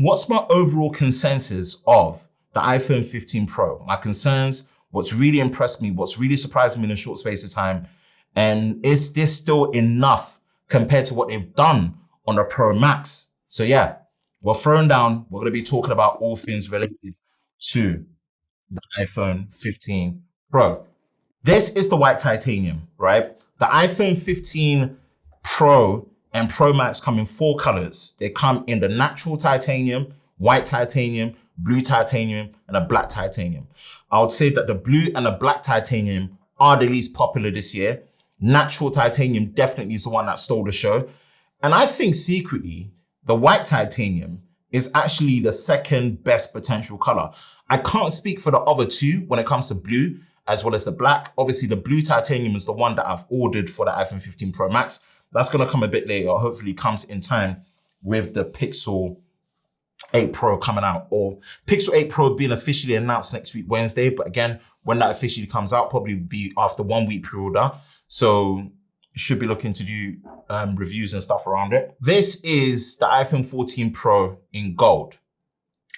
What's my overall consensus of the iPhone 15 Pro? My concerns, what's really impressed me, what's really surprised me in a short space of time, and is this still enough compared to what they've done on the Pro Max? So yeah, we're throwing down, we're going to be talking about all things related to the iPhone 15 Pro. This is the white titanium, right? The iPhone 15 Pro and Pro Max come in 4 colors. They come in the natural titanium, white titanium, blue titanium, and a black titanium. I would say that the blue and the black titanium are the least popular this year. Natural titanium definitely is the one that stole the show. And I think secretly, the white titanium is actually the second best potential color. I can't speak for the other two when it comes to blue as well as the black. Obviously, the blue titanium is the one that I've ordered for the iPhone 15 Pro Max. That's going to come a bit later. Hopefully comes in time with the Pixel 8 Pro coming out, or Pixel 8 Pro being officially announced next week, Wednesday. But again, when that officially comes out, probably be after 1 week pre-order. So should be looking to do reviews and stuff around it. This is the iPhone 14 Pro in gold.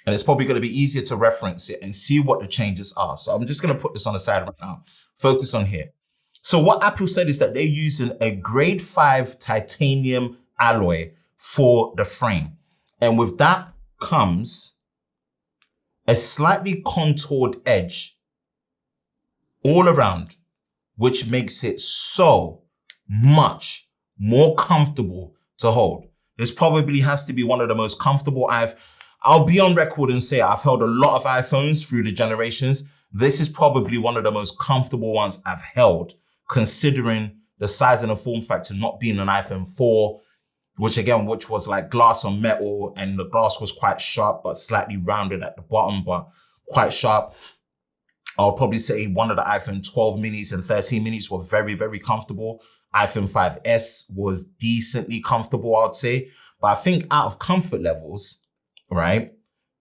And it's probably going to be easier to reference it and see what the changes are. So I'm just going to put this on the side right now. Focus on here. So what Apple said is that they're using a grade 5 titanium alloy for the frame. And with that comes a slightly contoured edge all around, which makes it so much more comfortable to hold. This probably has to be one of the most comfortable I'll be on record and say I've held a lot of iPhones through the generations. This is probably one of the most comfortable ones I've held, considering the size and the form factor, not being an iPhone 4, which was like glass on metal, and the glass was quite sharp, but slightly rounded at the bottom, but quite sharp. I'll probably say one of the iPhone 12 minis and 13 minis were very, very comfortable. iPhone 5S was decently comfortable, I'd say. But I think out of comfort levels, right,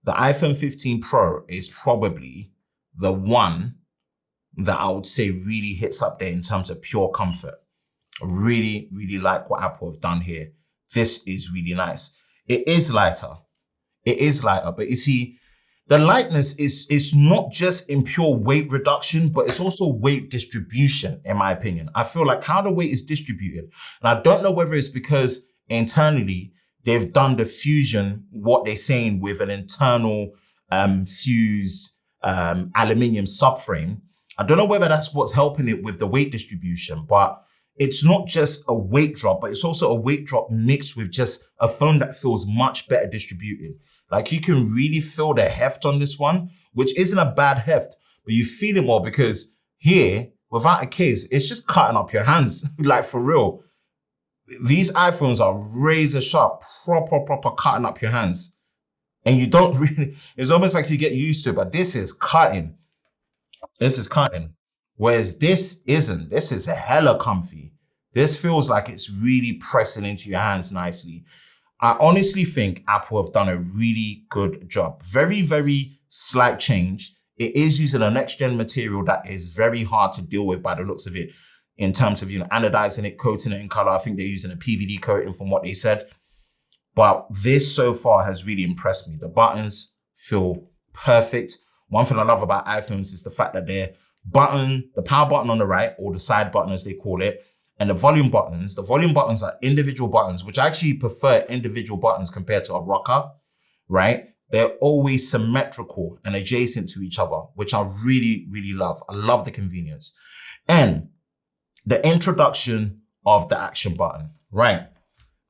the iPhone 15 Pro is probably the one that I would say really hits up there in terms of pure comfort. I really, really like what Apple have done here. This is really nice. It is lighter. But you see, the lightness is not just in pure weight reduction, but it's also weight distribution, in my opinion. I feel like how the weight is distributed, and I don't know whether it's because internally they've done the fusion, what they're saying with an internal fused aluminium subframe. I don't know whether that's what's helping it with the weight distribution, but it's not just a weight drop, but it's also a weight drop mixed with just a phone that feels much better distributed. Like you can really feel the heft on this one, which isn't a bad heft, but you feel it more because here, without a case, it's just cutting up your hands, like for real. These iPhones are razor sharp, proper cutting up your hands. And you don't really, it's almost like you get used to it, but this is cutting. Whereas this isn't. This is hella comfy. This feels like it's really pressing into your hands nicely. I honestly think Apple have done a really good job. Very, very slight change. It is using a next-gen material that is very hard to deal with by the looks of it in terms of, anodizing it, coating it in color. I think they're using a PVD coating from what they said. But this so far has really impressed me. The buttons feel perfect. One thing I love about iPhones is the fact that the power button on the right, or the side button as they call it, and the volume buttons are individual buttons, which I actually prefer individual buttons compared to a rocker, right? They're always symmetrical and adjacent to each other, which I really, really love. I love the convenience. And the introduction of the action button, right?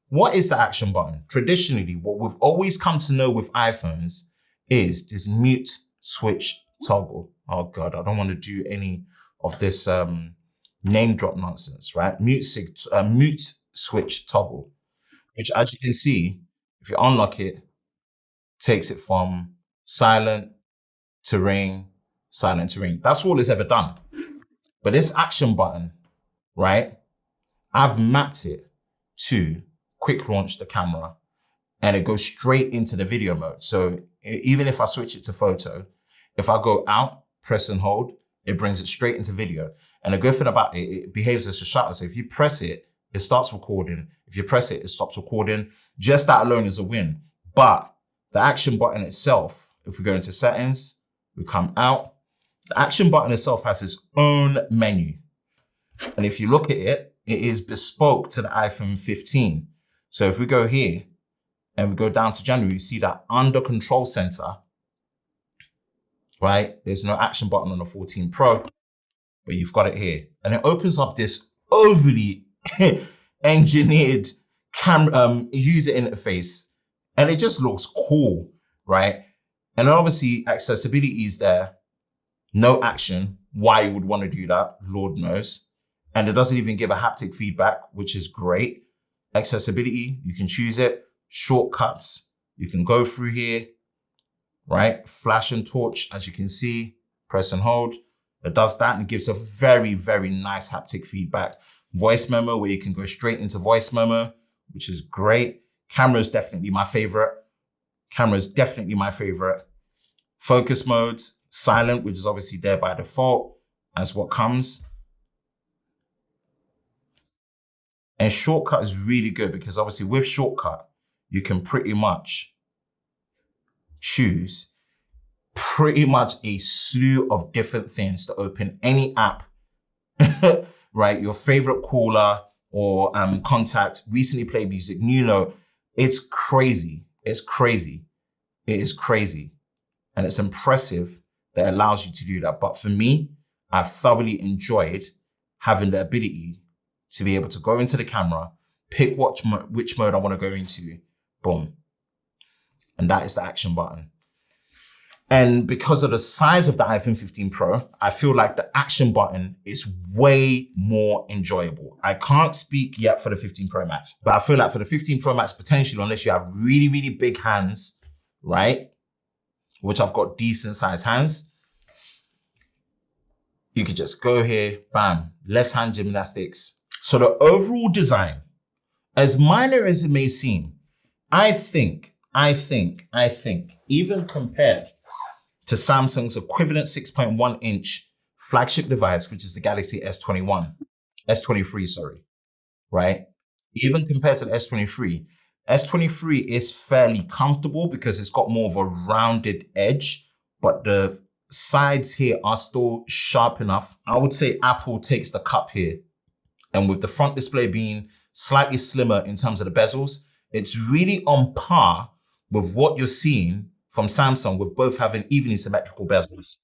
What is the action button? Traditionally, what we've always come to know with iPhones is this mute switch toggle. Oh God, I don't want to do any of this name drop nonsense, right? Mute switch toggle, which as you can see, if you unlock it, takes it from silent to ring, silent to ring. That's all it's ever done. But this action button, right? I've mapped it to quick launch the camera, and it goes straight into the video mode. So even if I switch it to photo, if I go out, press and hold, it brings it straight into video. And the good thing about it, it behaves as a shutter. So if you press it, it starts recording. If you press it, it stops recording. Just that alone is a win. But the action button itself, if we go into settings, we come out, the action button itself has its own menu. And if you look at it, it is bespoke to the iPhone 15. So if we go here and we go down to January, you see that under Control Center, right? There's no action button on the 14 Pro, but you've got it here. And it opens up this overly engineered user interface. And it just looks cool, right? And obviously accessibility is there. No action. Why you would want to do that, Lord knows. And it doesn't even give a haptic feedback, which is great. Accessibility, you can choose it. Shortcuts, you can go through here, right? Flash and torch, as you can see, press and hold. It does that and gives a very, very nice haptic feedback. Voice memo, where you can go straight into voice memo, which is great. Camera is definitely my favorite. Focus modes, silent, which is obviously there by default as what comes. And shortcut is really good because obviously with shortcut, you can pretty much choose pretty much a slew of different things to open any app, right? Your favorite caller or contact, recently played music, new note. It's crazy. It's crazy. It is crazy. And it's impressive that it allows you to do that. But for me, I've thoroughly enjoyed having the ability to be able to go into the camera, pick which mode I want to go into, boom. And that is the action button. And because of the size of the iPhone 15 Pro, I feel like the action button is way more enjoyable. I can't speak yet for the 15 Pro Max, but I feel like for the 15 Pro Max, potentially, unless you have really, really big hands, right? Which I've got decent sized hands. You could just go here, bam, less hand gymnastics. So the overall design, as minor as it may seem, I think, even compared to Samsung's equivalent 6.1 inch flagship device, which is the Galaxy S23, sorry, right? Even compared to the S23 is fairly comfortable because it's got more of a rounded edge, but the sides here are still sharp enough. I would say Apple takes the cup here. And with the front display being slightly slimmer in terms of the bezels, it's really on par with what you're seeing from Samsung, with both having evenly symmetrical bezels.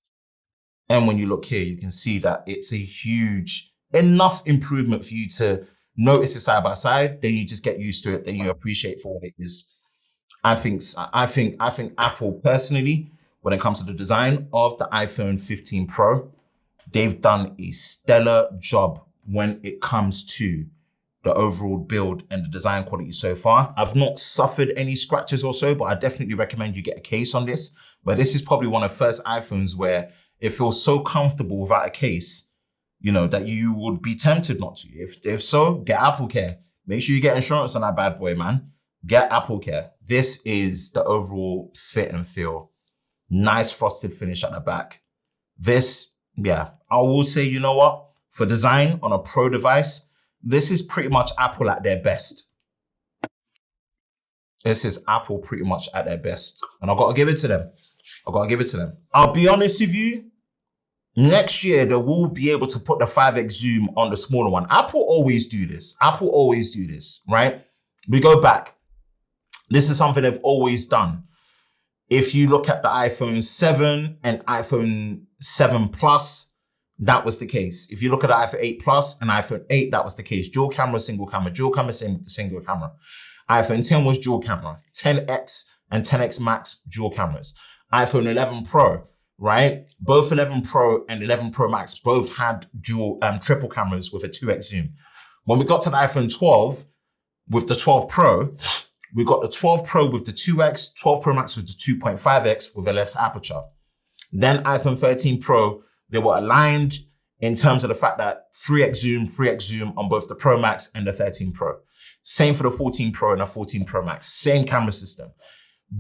And when you look here, you can see that it's a huge, enough improvement for you to notice it side by side. Then you just get used to it. Then you appreciate for what it is. I think Apple personally, when it comes to the design of the iPhone 15 Pro, they've done a stellar job when it comes to the overall build and the design quality so far. I've not suffered any scratches or so, but I definitely recommend you get a case on this. But this is probably one of the first iPhones where it feels so comfortable without a case, you know, that you would be tempted not to. If so, get Apple Care. Make sure you get insurance on that bad boy, man. Get Apple Care. This is the overall fit and feel. Nice frosted finish at the back. This, yeah, I will say, you know what? For design on a Pro device, this is pretty much Apple at their best. This is Apple pretty much at their best. And I've got to give it to them. I'll be honest with you. Next year, they will be able to put the 5x zoom on the smaller one. Apple always do this, right? We go back. This is something they've always done. If you look at the iPhone 7 and iPhone 7 Plus, that was the case. If you look at the iPhone 8 Plus and iPhone 8, that was the case. Dual camera, single camera, dual camera, single camera. iPhone 10 was dual camera. 10X and 10X Max, dual cameras. iPhone 11 Pro, right? Both 11 Pro and 11 Pro Max both had triple cameras with a 2X zoom. When we got to the iPhone 12, with the 12 Pro, we got the 12 Pro with the 2X, 12 Pro Max with the 2.5X with a less aperture. Then iPhone 13 Pro, they were aligned in terms of the fact that 3x zoom on both the Pro Max and the 13 Pro. Same for the 14 Pro and the 14 Pro Max, same camera system.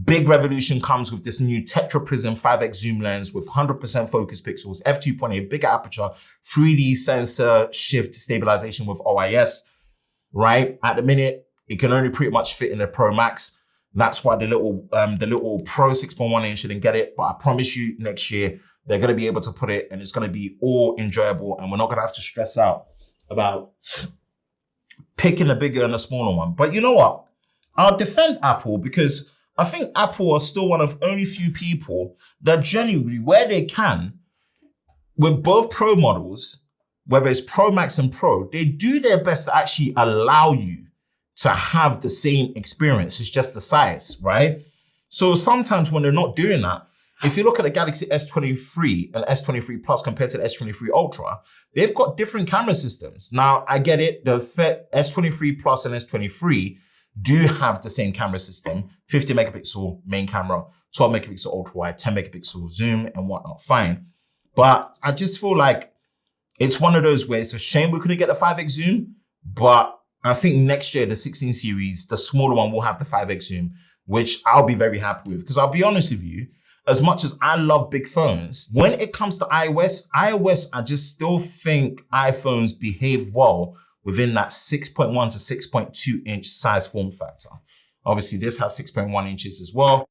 Big revolution comes with this new Tetra Prism 5x zoom lens with 100% focus pixels, f2.8, bigger aperture, 3D sensor shift stabilization with OIS, right? At the minute, it can only pretty much fit in the Pro Max. That's why the little Pro 6.1 inch didn't get it. But I promise you, next year they're gonna be able to put it, and it's gonna be all enjoyable, and we're not gonna have to stress out about picking a bigger and a smaller one. But you know what? I'll defend Apple because I think Apple are still one of only few people that genuinely, where they can, with both Pro models, whether it's Pro Max and Pro, they do their best to actually allow you to have the same experience. It's just the size, right? So sometimes when they're not doing that, if you look at the Galaxy S23 and S23 Plus compared to the S23 Ultra, they've got different camera systems. Now, I get it. The S23 Plus and S23 do have the same camera system, 50 megapixel main camera, 12 megapixel ultra wide, 10 megapixel zoom and whatnot, fine. But I just feel like it's one of those where it's a shame we couldn't get the 5x zoom, but I think next year, the 16 series, the smaller one will have the 5x zoom, which I'll be very happy with. Because I'll be honest with you, as much as I love big phones, when it comes to iOS, I just still think iPhones behave well within that 6.1 to 6.2 inch size form factor. Obviously, this has 6.1 inches as well.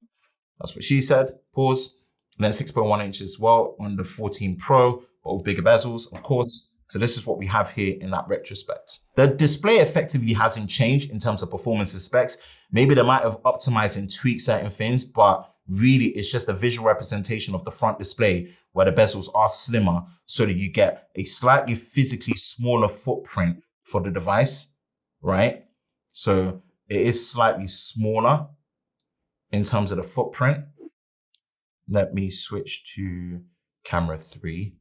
That's what she said. Pause. And then 6.1 inches as well on the 14 Pro, but with bigger bezels, of course. So this is what we have here in that retrospect. The display effectively hasn't changed in terms of performance and specs. Maybe they might have optimized and tweaked certain things, but really it's just a visual representation of the front display where the bezels are slimmer so that you get a slightly physically smaller footprint for the device, right? So it is slightly smaller in terms of the footprint. Let me switch to camera 3.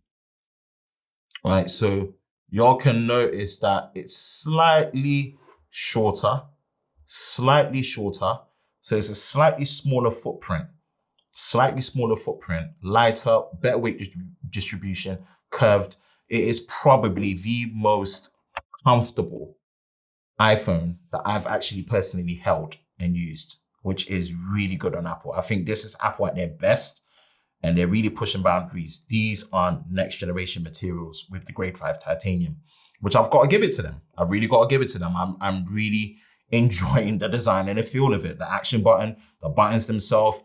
Right, so y'all can notice that it's slightly shorter. So it's a slightly smaller footprint, lighter, better weight distribution, curved. It is probably the most comfortable iPhone that I've actually personally held and used, which is really good on Apple. I think this is Apple at their best, and they're really pushing boundaries. These are next generation materials with the grade 5 titanium, which I've got to give it to them. I've really got to give it to them. I'm really enjoying the design and the feel of it. The action button, the buttons themselves.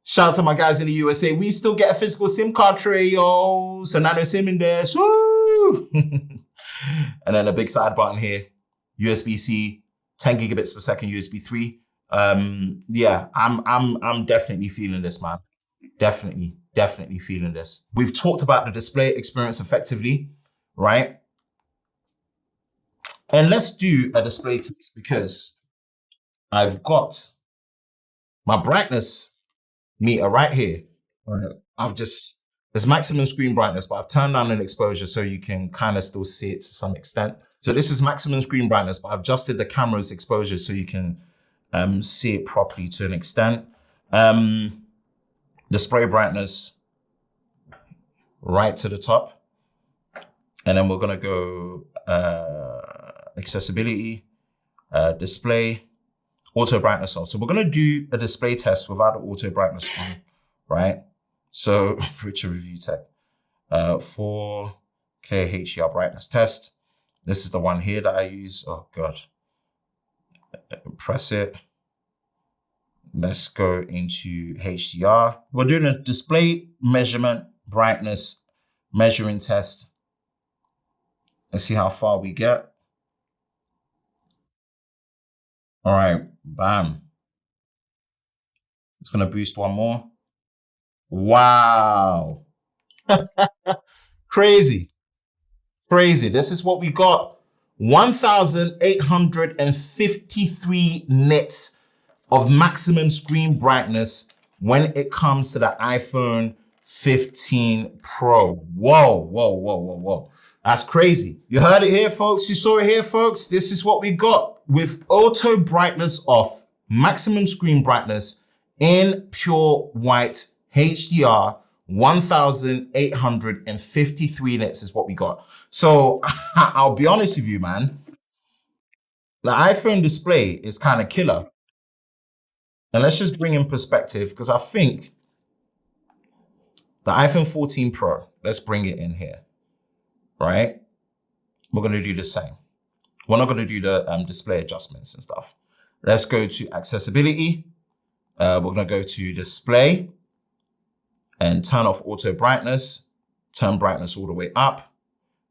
Shout out to my guys in the USA. We still get a physical SIM card tray, yo. So nano SIM in there. Woo! And then a big side button here. USB-C, 10 gigabits per second, USB 3. Yeah, I'm definitely feeling this, man. Definitely feeling this. We've talked about the display experience effectively, right? And let's do a display test because I've got my brightness meter right here. Right. There's maximum screen brightness, but I've turned down an exposure so you can kind of still see it to some extent. So this is maximum screen brightness, but I've adjusted the camera's exposure so you can see it properly to an extent. Display brightness right to the top. And then we're gonna go accessibility, display, auto brightness off. So we're gonna do a display test without the auto brightness on, right? So Richard Review Tech, 4K HDR brightness test. This is the one here that I use. Oh God, press it. Let's go into HDR. We're doing a display measurement, brightness measuring test. Let's see how far we get. All right, bam. It's gonna boost one more. Wow. Crazy. This is what we got. 1,853 nits of maximum screen brightness when it comes to the iPhone 15 Pro. Whoa. That's crazy. You heard it here, folks. You saw it here, folks. This is what we got with auto brightness off, maximum screen brightness in pure white HDR. 1,853 nits is what we got. So I'll be honest with you, man. The iPhone display is kind of killer. And let's just bring in perspective because I think the iPhone 14 Pro, let's bring it in here, right? We're going to do the same. We're not going to do the display adjustments and stuff. Let's go to accessibility. We're gonna go to display and turn off auto brightness, turn brightness all the way up,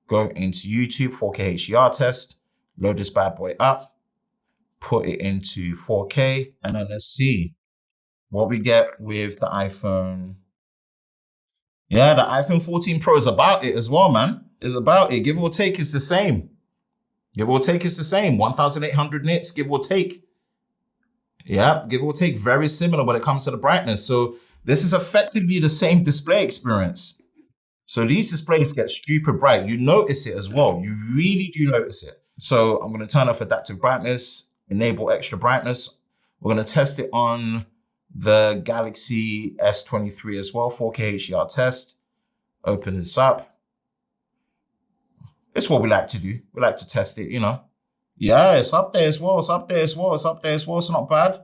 go into YouTube, 4K HDR test, load this bad boy up, put it into 4K, and then let's see what we get with the iPhone. Yeah, the iPhone 14 Pro is about it as well, man. It's about it. Give or take, it's the same. Give or take, it's the same. 1,800 nits, give or take. Yeah, give or take, very similar when it comes to the brightness. So this is effectively the same display experience. So these displays get stupid bright. You notice it as well. You really do notice it. So I'm going to turn off adaptive brightness, enable extra brightness. We're going to test it on the Galaxy S23 as well, 4K HDR test. Open this up. It's what we like to do. We like to test it, you know. Yeah, it's up there as well. It's up there as well. It's up there as well. It's not bad.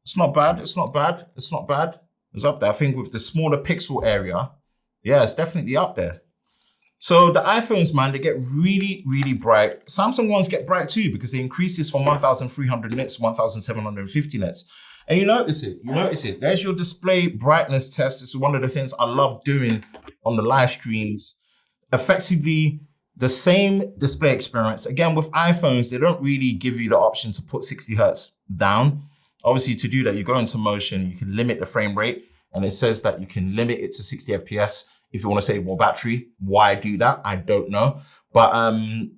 It's not bad. It's not bad. It's not bad. It's up there. I think with the smaller pixel area, yeah, it's definitely up there. So the iPhones, man, they get really, really bright. Samsung ones get bright too because they increase this from 1,300 nits to 1,750 nits. And you notice it, There's your display brightness test. It's one of the things I love doing on the live streams. Effectively, the same display experience. Again, with iPhones, they don't really give you the option to put 60 Hertz down. Obviously, to do that, you go into motion, you can limit the frame rate, and it says that you can limit it to 60 FPS if you want to save more battery. Why do that? I don't know. But on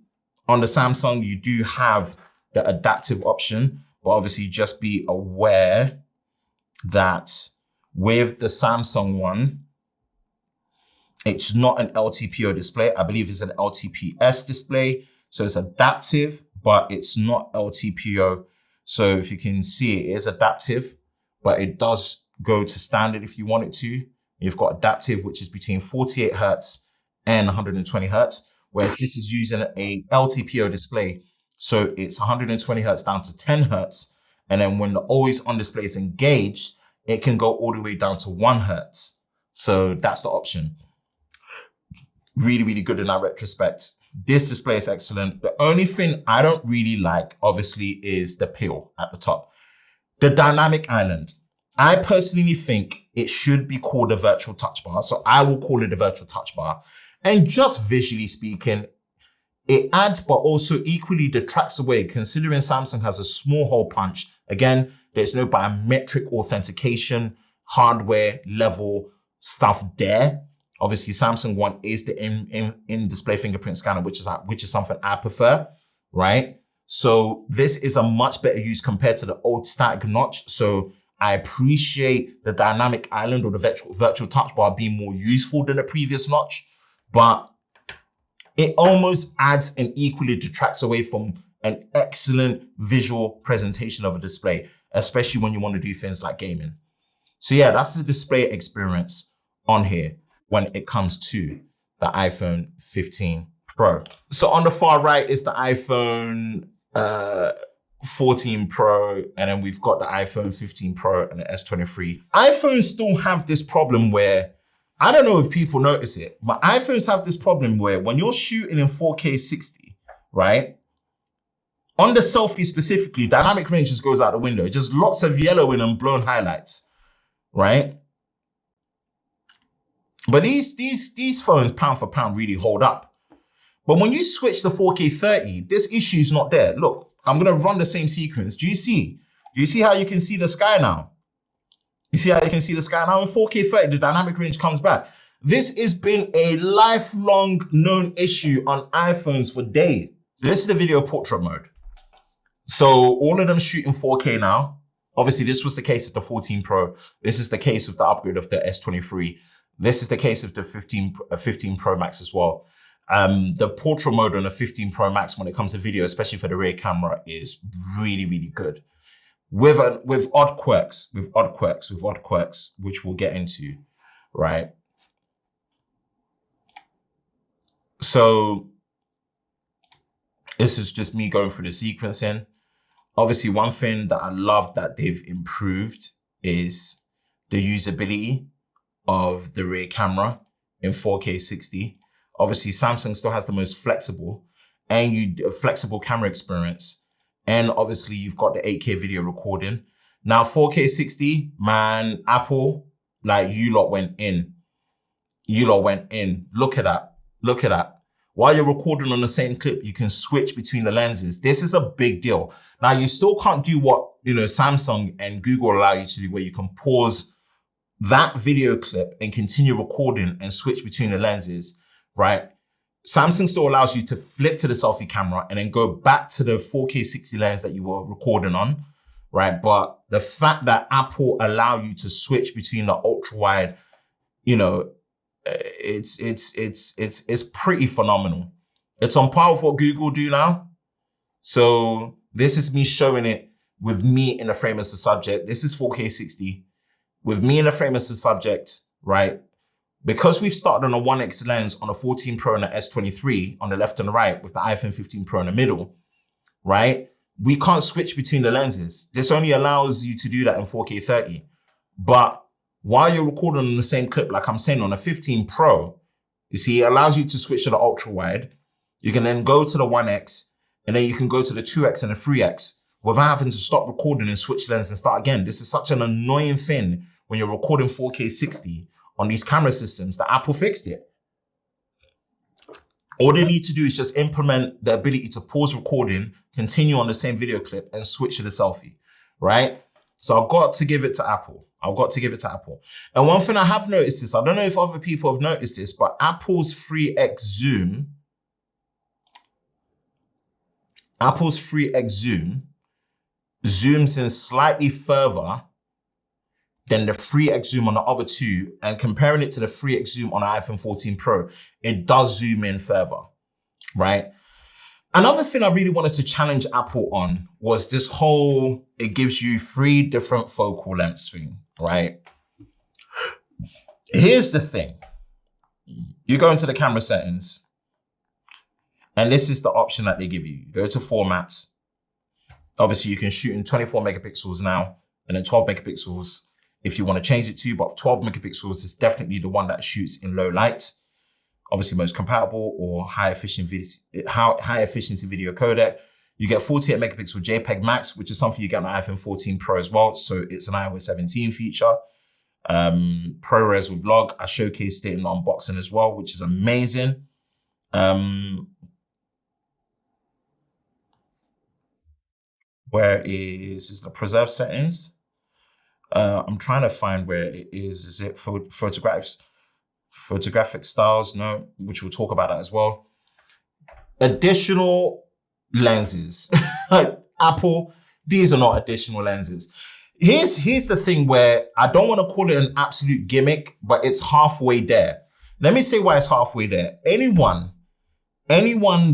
the Samsung, you do have the adaptive option. But obviously just be aware that with the Samsung one, it's not an LTPO display. I believe it's an LTPS display. So it's adaptive, but it's not LTPO. So if you can see, it is adaptive, but it does go to standard if you want it to. You've got adaptive, which is between 48 Hertz and 120 Hertz, whereas this is using a LTPO display. So it's 120 Hertz down to 10 Hertz. And then when the always on display is engaged, it can go all the way down to 1 Hertz. So that's the option. Really, really good in that retrospect. This display is excellent. The only thing I don't really like, obviously, is the peel at the top. The dynamic island. I personally think it should be called a virtual touch bar. So I will call it a virtual touch bar. And just visually speaking, it adds, but also equally detracts away, considering Samsung has a small hole punch. Again, there's no biometric authentication, hardware level stuff there. Obviously, Samsung One is the in-display fingerprint scanner, which is something I prefer, right? So this is a much better use compared to the old static notch. So I appreciate the dynamic island or the virtual touch bar being more useful than the previous notch, but it almost adds and equally detracts away from an excellent visual presentation of a display, especially when you want to do things like gaming. So yeah, that's the display experience on here when it comes to the iPhone 15 Pro. So on the far right is the iPhone 14 Pro, and then we've got the iPhone 15 Pro and the S23. iPhones still have this problem where, I don't know if people notice it, but iPhones have this problem where when you're shooting in 4K 60, right? On the selfie specifically, dynamic range just goes out the window. Just lots of yellowing and blown highlights, right? But these phones, pound for pound, really hold up. But when you switch to 4K 30, this issue is not there. Look, I'm gonna run the same sequence. Do you see? Do you see how you can see the sky now? You see how you can see the sky now? In 4K 30, the dynamic range comes back. This has been a lifelong known issue on iPhones for days. So this is the video portrait mode. So all of them shoot in 4K now. Obviously, this was the case with the 14 Pro. This is the case with the upgrade of the S23. This is the case of the 15 Pro Max as well. The portrait mode on the 15 Pro Max when it comes to video, especially for the rear camera, is really, really good. With odd quirks, which we'll get into, right? So this is just me going through the sequencing. Obviously, one thing that I love that they've improved is the usability of the rear camera in 4K 60. Obviously, Samsung still has the most flexible camera experience. And obviously, you've got the 8K video recording. Now 4K 60, man, Apple, like you lot went in. You lot went in. Look at that. Look at that. While you're recording on the same clip, you can switch between the lenses. This is a big deal. Now you still can't do what, Samsung and Google allow you to do, where you can pause that video clip and continue recording and switch between the lenses, right? Samsung still allows you to flip to the selfie camera and then go back to the 4K 60 lens that you were recording on, right? But the fact that Apple allow you to switch between the ultra wide, it's pretty phenomenal. It's on par with what Google do now. So this is me showing it with me in the frame as the subject. This is 4K 60 with me in the frame as the subject, right? Because we've started on a 1x lens on a 14 Pro and a S23 on the left and the right with the iPhone 15 Pro in the middle, right? We can't switch between the lenses. This only allows you to do that in 4K 30. But while you're recording on the same clip, like I'm saying on a 15 Pro, you see, it allows you to switch to the ultra wide. You can then go to the 1x and then you can go to the 2x and the 3x without having to stop recording and switch lens and start again. This is such an annoying thing when you're recording 4K 60 on these camera systems that Apple fixed it. All they need to do is just implement the ability to pause recording, continue on the same video clip and switch to the selfie, right? So I've got to give it to Apple. I've got to give it to Apple. And one thing I have noticed is, I don't know if other people have noticed this, but Apple's 3x zoom zooms in slightly further than the 3x zoom on the other two, and comparing it to the 3x zoom on the iPhone 14 Pro, it does zoom in further, right? Another thing I really wanted to challenge Apple on was this whole, it gives you 3 different focal lengths thing, right? Here's the thing. You go into the camera settings, and this is the option that they give you. Go to formats. Obviously, you can shoot in 24 megapixels now, and then 12 megapixels if you want to change it to, but 12 megapixels is definitely the one that shoots in low light. Obviously, most compatible or high efficiency video codec. You get 48 megapixel JPEG Max, which is something you get on the iPhone 14 Pro as well. So it's an iOS 17 feature. ProRes with log. I showcased it in the unboxing as well, which is amazing. Where is the preserve settings? I'm trying to find where it is. Is it photographic styles? No, which we'll talk about that as well. Additional lenses. Apple, these are not additional lenses. Here's the thing where I don't want to call it an absolute gimmick, but it's halfway there. Let me say why it's halfway there. Anyone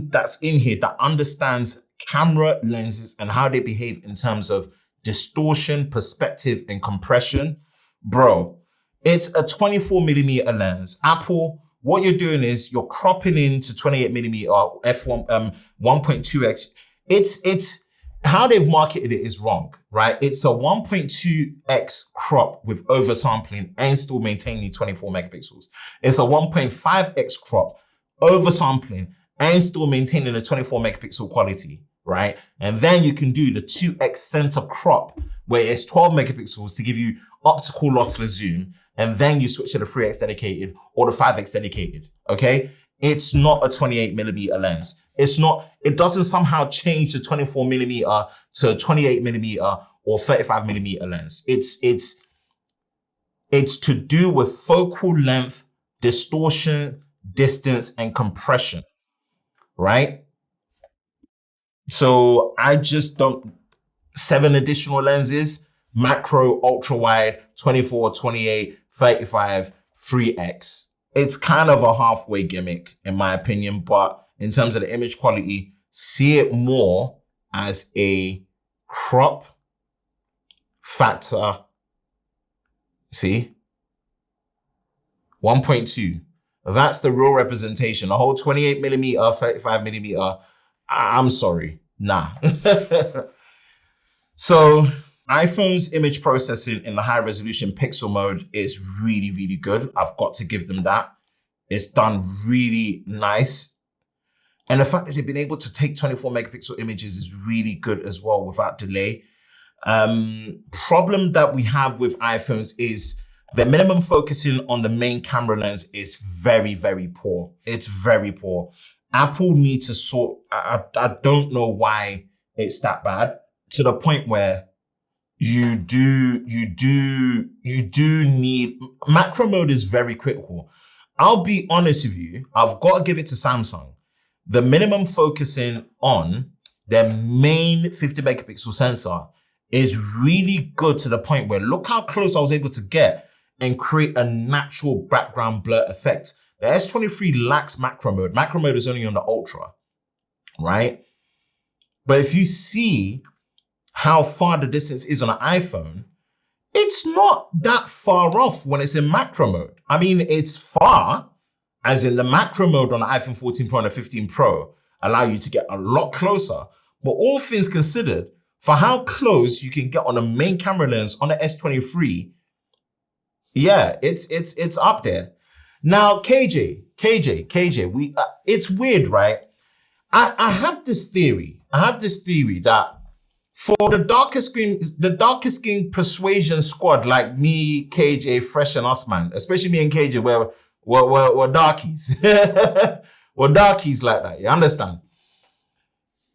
that's in here that understands camera lenses and how they behave in terms of distortion, perspective, and compression, bro, it's a 24mm lens. Apple, what you're doing is you're cropping into 28mm f1 1.2x. It's how they've marketed it is wrong, right? It's a 1.2x crop with oversampling and still maintaining 24 megapixels. It's a 1.5x crop, oversampling and still maintaining the 24 megapixel quality, right? And then you can do the 2x center crop where it's 12 megapixels to give you optical lossless zoom. And then you switch to the 3x dedicated or the 5x dedicated, okay? It's not a 28mm lens. It doesn't somehow change the 24mm to 28mm or 35mm lens. It's to do with focal length, distortion, distance, and compression, right? So I just don't, 7 additional lenses, macro, ultra wide, 24, 28, 35, 3x. It's kind of a halfway gimmick in my opinion, but in terms of the image quality, see it more as a crop factor. See? 1.2. That's the real representation. The whole 28mm, 35mm, I'm sorry, nah. So iPhone's image processing in the high resolution pixel mode is really, really good. I've got to give them that. It's done really nice. And the fact that they've been able to take 24 megapixel images is really good as well without delay. Problem that we have with iPhones is the minimum focusing on the main camera lens is very, very poor. It's very poor. Apple needs to sort, I don't know why it's that bad, to the point where you do need, macro mode is very critical. I'll be honest with you, I've got to give it to Samsung. The minimum focusing on their main 50 megapixel sensor is really good, to the point where look how close I was able to get and create a natural background blur effect. The S23 lacks macro mode. Macro mode is only on the Ultra, right? But if you see how far the distance is on an iPhone, it's not that far off when it's in macro mode. I mean, it's far, as in the macro mode on the iPhone 14 Pro and the 15 Pro allow you to get a lot closer. But all things considered, for how close you can get on the main camera lens on the S23, yeah, it's up there. Now, KJ, it's weird, right? I have this theory. That for the darker skin persuasion squad like me, KJ, Fresh, and us, man, especially me and KJ, we're darkies. We're darkies like that. You understand?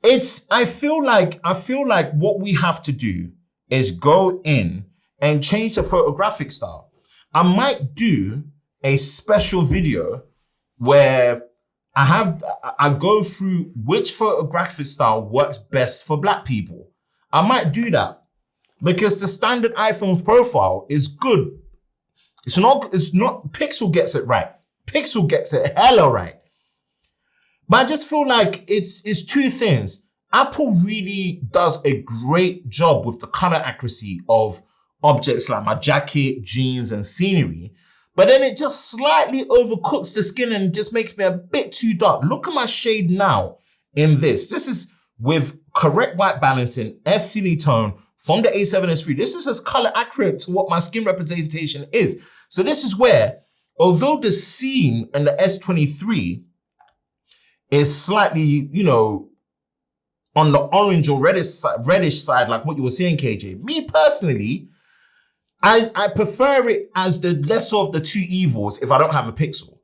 I feel like what we have to do is go in and change the photographic style. I might do a special video where I go through which photographic style works best for black people. I might do that because the standard iPhone profile is good. It's not, Pixel gets it right. Pixel gets it hella right. But I just feel like it's two things. Apple really does a great job with the color accuracy of objects like my jacket, jeans, and scenery. But then it just slightly overcooks the skin and just makes me a bit too dark. Look at my shade now in this. This is with correct white balancing, S-Cine tone from the A7S III. This is as color accurate to what my skin representation is. So this is where, although the scene in the S23 is slightly, on the orange or reddish side, like what you were saying, KJ, me personally, I prefer it as the lesser of the two evils if I don't have a Pixel.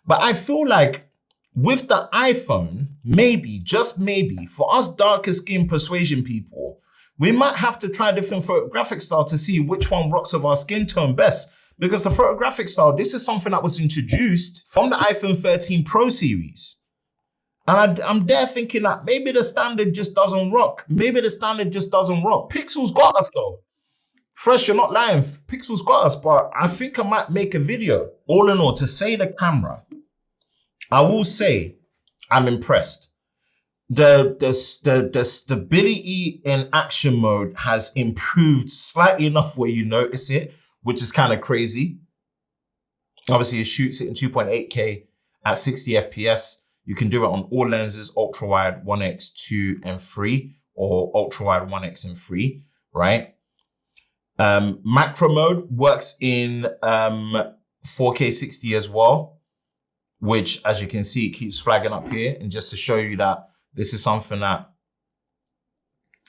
But I feel like with the iPhone, maybe, just maybe, for us darker skin persuasion people, we might have to try different photographic style to see which one rocks of our skin tone best. Because the photographic style, this is something that was introduced from the iPhone 13 Pro series. And I'm there thinking that maybe the standard just doesn't rock. Pixel's got us though. Fresh, you're not lying. Pixel's got us, but I think I might make a video. All in all, to say the camera, I will say I'm impressed. The stability in action mode has improved slightly enough where you notice it, which is kind of crazy. Obviously, it shoots it in 2.8K at 60 FPS. You can do it on all lenses, ultra wide 1x, 2 and 3, or ultra wide 1x and 3, right? Macro mode works in 4K 60 as well, which, as you can see, it keeps flagging up here. And just to show you that this is something that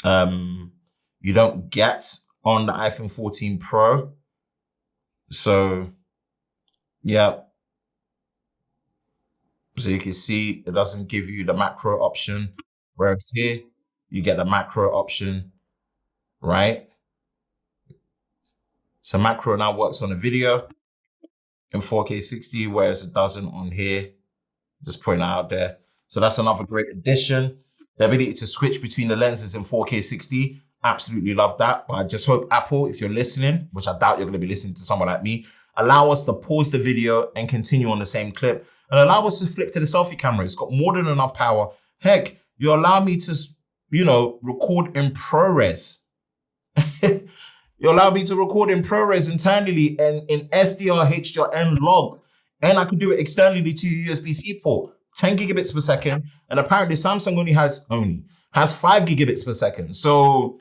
you don't get on the iPhone 14 Pro. So, yeah. So you can see it doesn't give you the macro option, whereas here you get the macro option, right? So macro now works on a video in 4K 60, whereas it doesn't on here. Just putting that out there. So that's another great addition. The ability to switch between the lenses in 4K 60, absolutely love that. But I just hope Apple, if you're listening, which I doubt you're going to be listening to someone like me, allow us to pause the video and continue on the same clip. And allow us to flip to the selfie camera. It's got more than enough power. Heck, you allow me to, record in ProRes. You allow me to record in ProRes internally and in SDR, HDR, and log. And I can do it externally to a USB-C port, 10 gigabits per second. And apparently Samsung only has 5 gigabits per second. So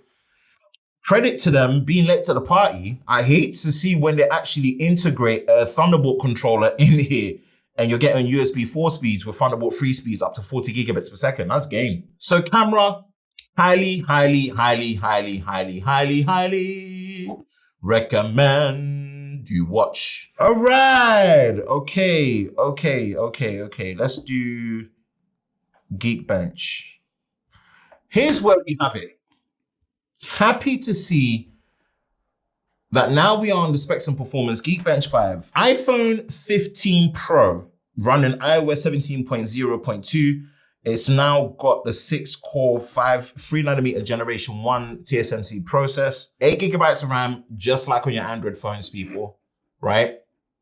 credit to them being late to the party. I hate to see when they actually integrate a Thunderbolt controller in here and you're getting USB 4 speeds with Thunderbolt 3 speeds up to 40 gigabits per second. That's game. So camera, Highly, highly, highly, highly, highly, highly, highly recommend you watch. All right. Okay. Let's do Geekbench. Here's where we have it. Happy to see that now we are on the specs and performance. Geekbench 5. iPhone 15 Pro running iOS 17.0.2. It's now got the 6-core 3nm Generation 1 TSMC process, 8 gigabytes of RAM, just like on your Android phones, people, right?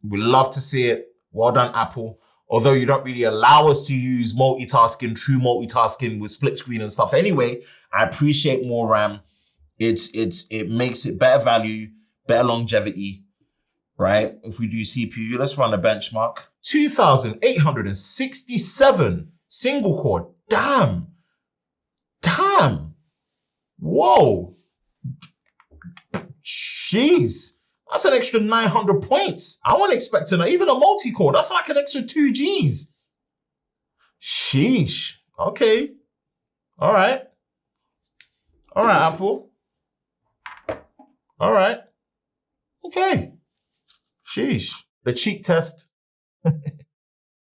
We love to see it. Well done, Apple. Although you don't really allow us to use multitasking, true multitasking with split screen and stuff anyway, I appreciate more RAM. It makes it better value, better longevity, right? If we do CPU, let's run a benchmark. 2,867 single core. Damn. Whoa. Jeez. That's an extra 900 points. I wasn't expecting that. Even a multi-core, that's like an extra 2 Gs. Sheesh. Okay. All right, Apple. All right. Okay. Sheesh. The cheek test.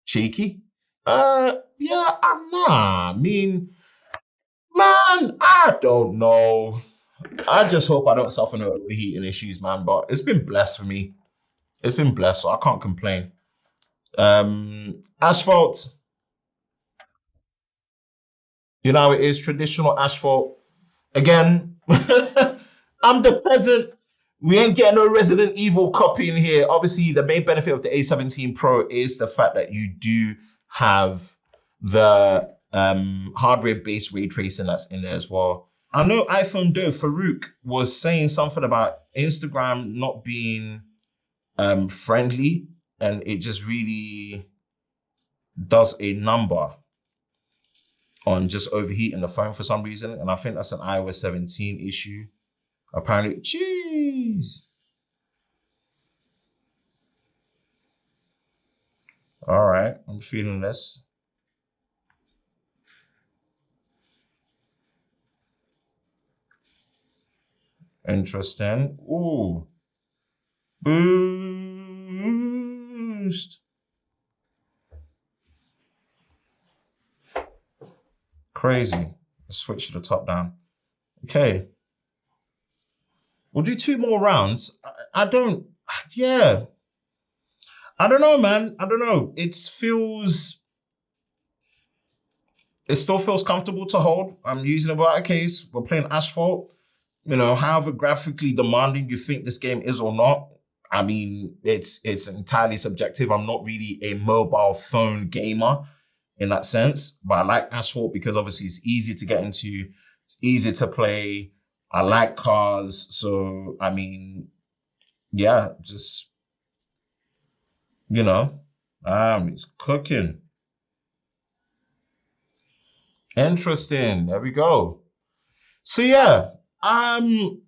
Cheeky? Yeah, I mean, man, I don't know. I just hope I don't suffer no overheating issues, man, but it's been blessed for me. It's been blessed, so I can't complain. Asphalt. You know, it is traditional asphalt. Again, I'm the peasant. We ain't getting no Resident Evil copy in here. Obviously, the main benefit of the A17 Pro is the fact that you do have the hardware-based ray tracing that's in there as well. I know iPhone Doe, Farouk, was saying something about Instagram not being friendly, and it just really does a number on just overheating the phone for some reason. And I think that's an iOS 17 issue. Apparently, jeez. All right, I'm feeling this. Interesting. Ooh. Boost. Crazy. Let's switch to the top down. Okay. We'll do 2 more rounds. I don't know, man. I don't know. It still feels comfortable to hold. I'm using it without a case. We're playing Asphalt. You know, however graphically demanding you think this game is or not, I mean, it's entirely subjective. I'm not really a mobile phone gamer in that sense, but I like Asphalt because obviously it's easy to get into, it's easy to play. I like cars, so I mean, yeah, just, you know, it's cooking. Interesting. There we go. So yeah, I'm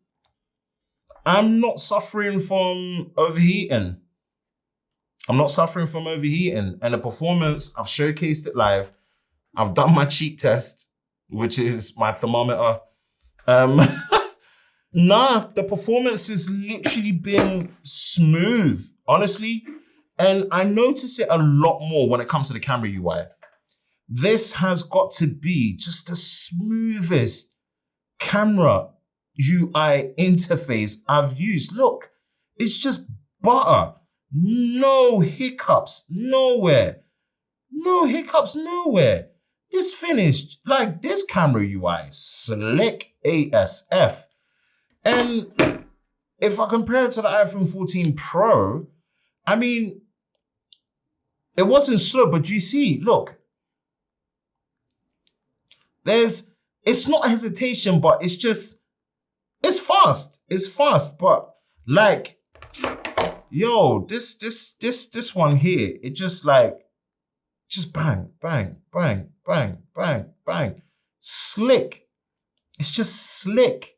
not suffering from overheating. And the performance, I've showcased it live. I've done my cheek test, which is my thermometer. Nah, the performance has literally been smooth, honestly. And I notice it a lot more when it comes to the camera UI. This has got to be just the smoothest camera UI interface I've used. Look, it's just butter. No hiccups, nowhere. This finished, like this camera UI, slick ASF. And if I compare it to the iPhone 14 Pro, I mean, it wasn't slow, but you see, look, it's not hesitation, but it's fast. It's fast, but like, yo, this one here, it just bang, bang, bang, bang, bang, bang. Slick. It's just slick.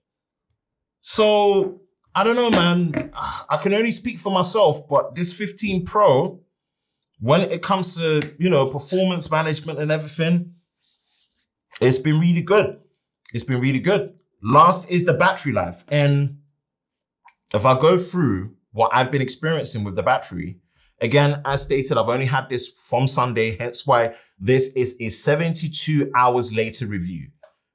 So, I don't know, man. I can only speak for myself, but this 15 Pro, when it comes to, you know, performance management and everything, it's been really good. it's been really good. Last is the battery life. And if I go through what I've been experiencing with the battery, again, as stated, I've only had this from Sunday, hence why this is a 72 hours later review,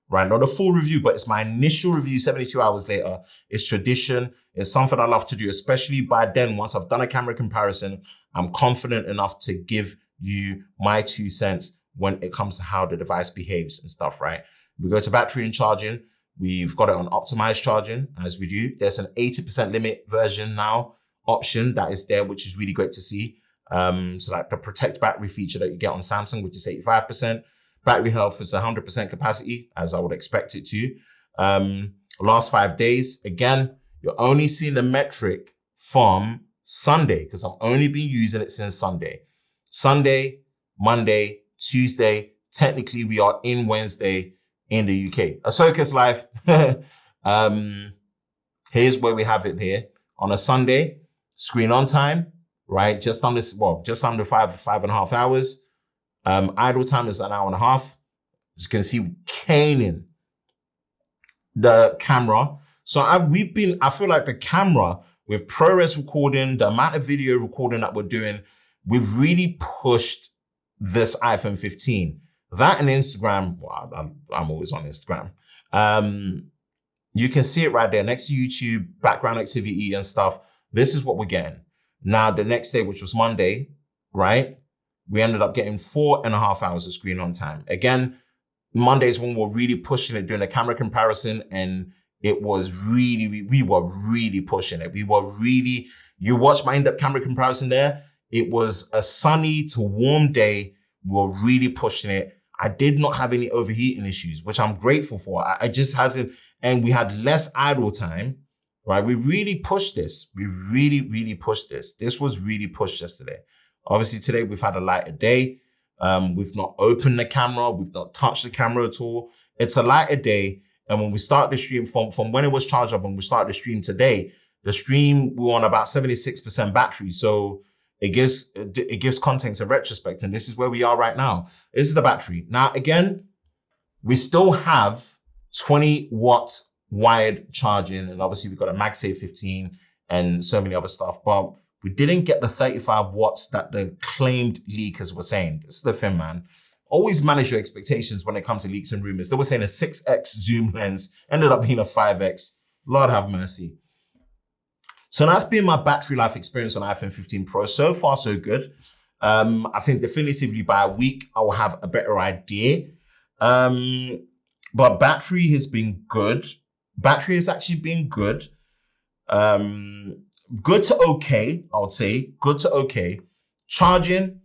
right? Not a full review, but it's my initial review 72 hours later. It's tradition. It's something I love to do, especially by then, once I've done a camera comparison, I'm confident enough to give you my 2 cents when it comes to how the device behaves and stuff, right? We go to battery and charging. We've got it on optimized charging, as we do. There's an 80% limit version now option that is there, which is really great to see. So like the protect battery feature that you get on Samsung, which is 85%. Battery health is 100% capacity, as I would expect it to. Last 5 days, again, you're only seeing the metric from Sunday, because I've only been using it since Sunday. Sunday, Monday, Tuesday, technically we are in Wednesday in the UK. Ahsoka's live. Here's where we have it here. On a Sunday, screen on time, right? Just under 5.5 hours. Idle time is an hour and a half. As you can see, caning the camera. So I feel like the camera with ProRes recording, the amount of video recording that we're doing, we've really pushed this iPhone 15. That and Instagram, well, I'm always on Instagram. You can see it right there next to YouTube, background activity and stuff. This is what we're getting. Now, the next day, which was Monday, right? We ended up getting 4.5 hours of screen on time. Again, Mondays when we're really pushing it, doing a camera comparison, and it was really, we were really pushing it. You watched my in-depth camera comparison there. It was a sunny to warm day. We were really pushing it. I did not have any overheating issues, which I'm grateful for. I just hasn't, and we had less idle time, right? We really pushed this. We really, really pushed this. This was really pushed yesterday. Obviously today we've had a lighter day. We've not opened the camera. We've not touched the camera at all. It's a lighter day. And when we start the stream from when it was charged up, when we started the stream today, the stream, we were on about 76% battery. So it gives context in retrospect. And this is where we are right now. This is the battery. Now, again, we still have 20 watts wired charging. And obviously we've got a MagSafe 15 and so many other stuff. But we didn't get the 35 watts that the claimed leakers were saying. This is the thing, man. Always manage your expectations when it comes to leaks and rumors. They were saying a 6x zoom lens ended up being a 5x. Lord have mercy. So that's been my battery life experience on iPhone 15 Pro. So far, so good. I think definitively by a week, I will have a better idea. But battery has been good. Battery has actually been good. Good to okay, I would say. Good to okay. Charging,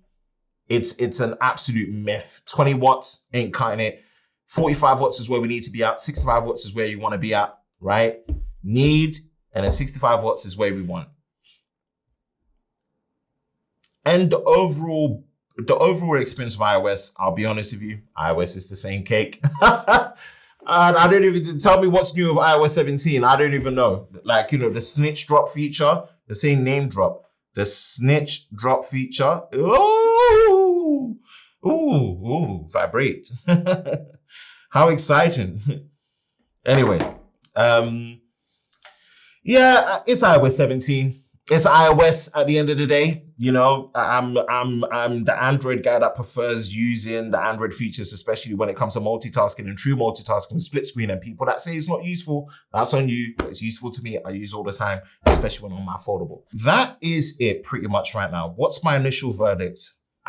it's an absolute myth. 20 watts ain't cutting it. 45 watts is where we need to be at. 65 watts is where you want to be at, right? And then 65 watts is where we want. And the overall experience of iOS, I'll be honest with you, iOS is the same cake. I don't even tell me what's new with iOS 17. I don't even know. Like, the snitch drop feature, the same name drop, the snitch drop feature. Ooh, vibrate. How exciting. Anyway, yeah, it's iOS 17. It's iOS at the end of the day. I'm the Android guy that prefers using the Android features, especially when it comes to multitasking and true multitasking with split screen. And people that say it's not useful, that's on you. But it's useful to me. I use it all the time, especially when on my foldable. That is it pretty much right now. What's my initial verdict?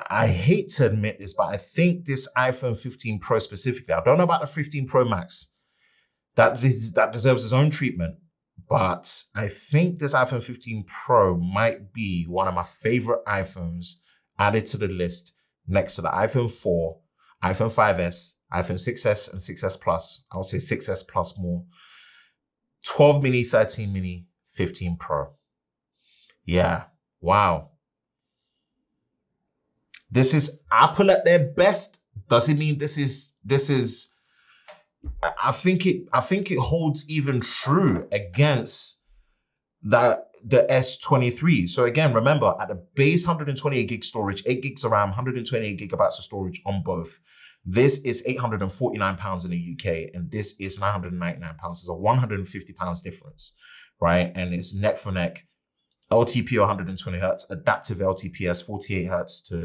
I hate to admit this, but I think this iPhone 15 Pro specifically, I don't know about the 15 Pro Max, that deserves its own treatment. But I think this iPhone 15 Pro might be one of my favorite iPhones added to the list next to the iPhone 4, iPhone 5S, iPhone 6S, and 6S Plus. I would say 6S Plus more. 12 mini, 13 mini, 15 Pro. Yeah, wow. This is Apple at their best. Doesn't mean this is. I think it holds even true against the S23. So again, remember at the base 128 gig storage, 8 gigs of RAM, 128 gigabytes of storage on both. This is £849 in the UK, and this is £999. It's a £150 difference, right? And it's neck for neck. LTP 120 hertz, adaptive LTPS 48 hertz to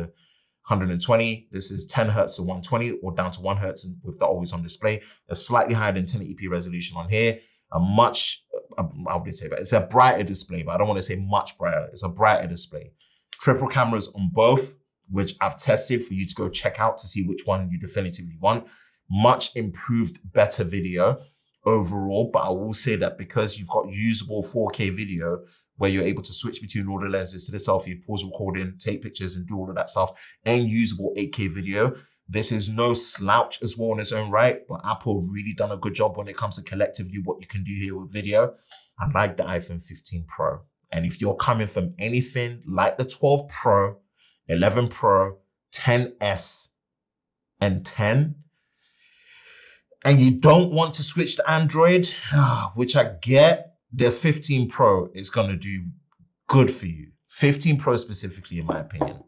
120. This is 10 hertz to 120 or down to 1 hertz with the always on display. A slightly higher than 1080p resolution on here. I wouldn't say that. It's a brighter display, but I don't want to say much brighter. It's a brighter display. Triple cameras on both, which I've tested for you to go check out to see which one you definitively want. Much improved, better video overall, but I will say that because you've got usable 4K video where you're able to switch between all the lenses to the selfie, pause recording, take pictures and do all of that stuff, and usable 8K video, this is no slouch as well in its own right, but Apple really done a good job when it comes to collectively what you can do here with video. I like the iPhone 15 Pro. And if you're coming from anything like the 12 Pro, 11 Pro, 10S, and 10, and you don't want to switch to Android, which I get, the 15 Pro is going to do good for you. 15 Pro specifically, in my opinion.